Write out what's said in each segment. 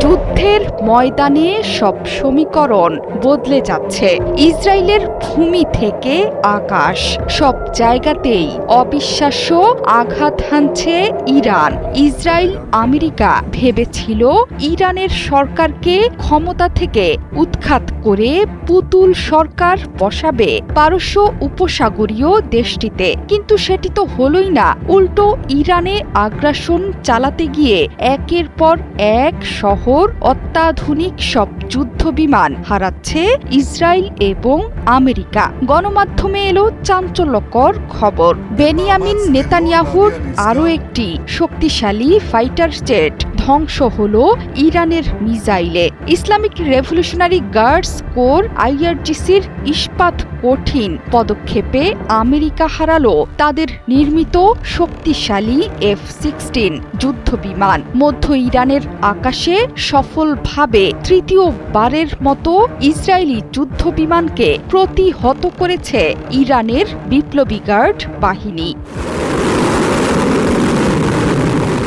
যুদ্ধের ময়দানে সব সমীকরণ বদলে যাচ্ছে। ইসরায়েলের ভূমি থেকে আকাশ, সব জায়গাতেই অবিশ্বাস্য আঘাত হানছে ইরান। ইসরায়েল আমেরিকা ভেবেছিল ইরানের সরকারকে ক্ষমতা থেকে উৎখাত করে পুতুল সরকার বসাবে পারস্য উপসাগরীয় দেশটিতে, কিন্তু সেটি তো হলোই না। উল্টো ইরানে আগ্রাসন চালাতে গিয়ে একের পর এক শহর, অত্যাধুনিক সব যুদ্ধবিমান হারাচ্ছে ইসরায়েল এবং আমেরিকা। গণমাধ্যমে এলো চাঞ্চল্যকর খবর, বেনিয়ামিন নেতানিয়াহুর আরও একটি শক্তিশালী ফাইটার জেট ধ্বংস হল ইরানের মিসাইলে। ইসলামিক রেভলিউশনারি গার্ডস কোর আইআরজিসির ইস্পাত কঠিন পদক্ষেপে আমেরিকা হারালো তাদের নির্মিত শক্তিশালী F-16 যুদ্ধবিমান। মধ্য ইরানের আকাশে সফলভাবে তৃতীয়বারের মতো ইসরায়েলি যুদ্ধবিমানকে প্রতিহত করেছে ইরানের বিপ্লবী গার্ড বাহিনী।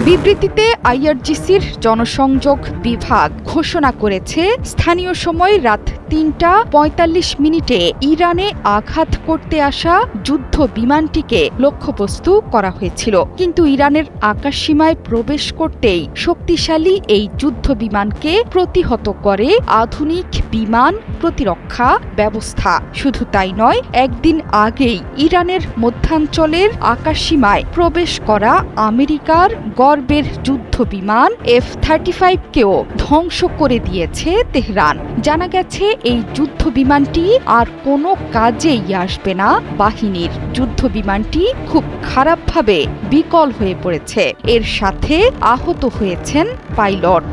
বিবৃতিতে আইআরজিসির জনসংযোগ বিভাগ ঘোষণা করেছে, স্থানীয় সময় রাত ৩টা ৪৫ ইরানে আঘাত করতে আসা যুদ্ধ বিমানটিকে লক্ষ্যবস্তু করা হয়েছিল, কিন্তু ইরানের আকাশসীমায় প্রবেশ করতেই শক্তিশালী এই যুদ্ধ বিমানকে প্রতিহত করে আধুনিক বিমান প্রতিরক্ষা ব্যবস্থা। শুধু তাই নয়, একদিন আগেই ইরানের মধ্যাঞ্চলের আকাশসীমায় প্রবেশ করা আমেরিকার গর্বের যুদ্ধ বিমান F-35কেও ধ্বংস করে দিয়েছে তেহরান। জানা গেছে এই যুদ্ধ বিমানটি আর কোনো কাজেই আসবে না বাহিনীর। যুদ্ধ বিমানটি খুব খারাপভাবে বিকল হয়ে পড়েছে, এর সাথে আহত হয়েছেন পাইলট।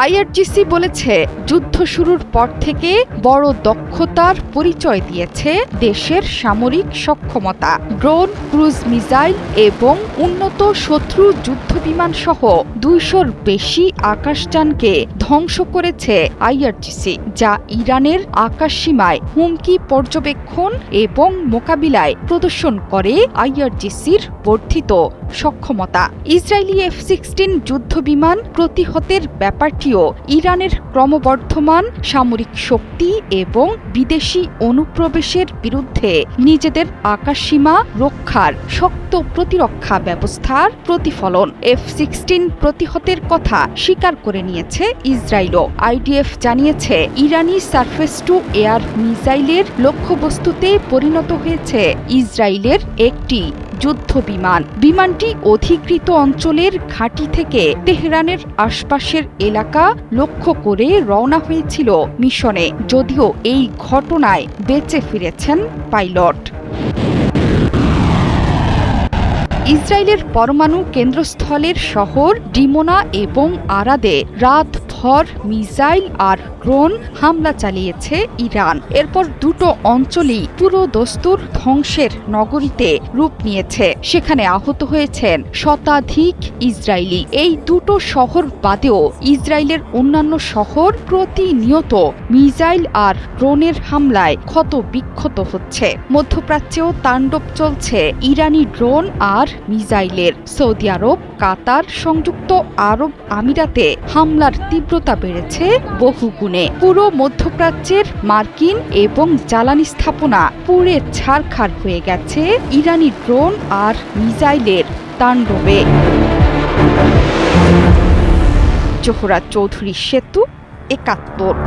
আইআরজিসি বলেছে, যুদ্ধ শুরুর পর থেকে বড় দক্ষতার পরিচয় দিয়েছে দেশের সামরিক সক্ষমতা। ড্রোন, ক্রুজ মিসাইল এবং উন্নত শত্রু যুদ্ধবিমান সহ ২০০-র বেশি আকাশযানকে ধ্বংস করেছে আইআরজিসি, যা ইরানের আকাশসীমায় হুমকি পর্যবেক্ষণ এবং মোকাবিলায় প্রদর্শন করে আইআরজিসির বর্ধিত সক্ষমতা। ইসরায়েলি F-16 যুদ্ধবিমান প্রতিহতের ব্যাপারটিও ইরানের ক্রমবর্ধমান সামরিক শক্তি এবং বিদেশি অনুপ্রবেশের বিরুদ্ধে নিজেদের আকাশসীমা রক্ষার শক্ত প্রতিরক্ষা ব্যবস্থার প্রতিফলন। F-16 প্রতিহতের কথা স্বীকার করে নিয়েছে ইসরায়েলও। আইডিএফ জানিয়েছে, ইরানি সারফেস টু এয়ার মিসাইলের লক্ষ্যবস্তুতে পরিণত হয়েছে ইসরায়েলের একটি যুদ্ধ বিমান। বিমানটি অধিকৃত অঞ্চলের ঘাঁটি থেকে তেহরানের আশপাশের এলাকা লক্ষ্য করে রওনা হয়েছিল মিশনে, যদিও এই ঘটনায় বেঁচে ফিরেছেন পাইলট। ইসরায়েলের পরমাণু কেন্দ্রস্থলের শহর ডিমোনা এবং আরাদে রাতভর মিসাইল আর ড্রোন হামলা চালিয়েছে ইরান। এরপর দুটো অঞ্চলই পুরো দস্তুর ধ্বংসের নগরীতে রূপ নিয়েছে। সেখানে আহত হয়েছেন শতাধিক ইসরায়েলি। এই দুটো শহর বাদেও ইসরায়েলের অন্যান্য শহর প্রতিনিয়ত মিসাইল আর ড্রোনের হামলায় ক্ষত বিক্ষত হচ্ছে। মধ্যপ্রাচ্যেও তাণ্ডব চলছে ইরানি ড্রোন আর মিসাইলের। সৌদি আরব, কাতার, সংযুক্ত আরব আমিরাতে হামলার তীব্রতা বেড়েছে বহুগুণে। পুরো মধ্যপ্রাচ্যের মার্কিন এবং জ্বালানি স্থাপনা পুড়ে ছারখার হয়ে গেছে ইরানি ড্রোন আর মিসাইলের তাণ্ডবে। জোহরা চৌধুরী সেতু, ৭১।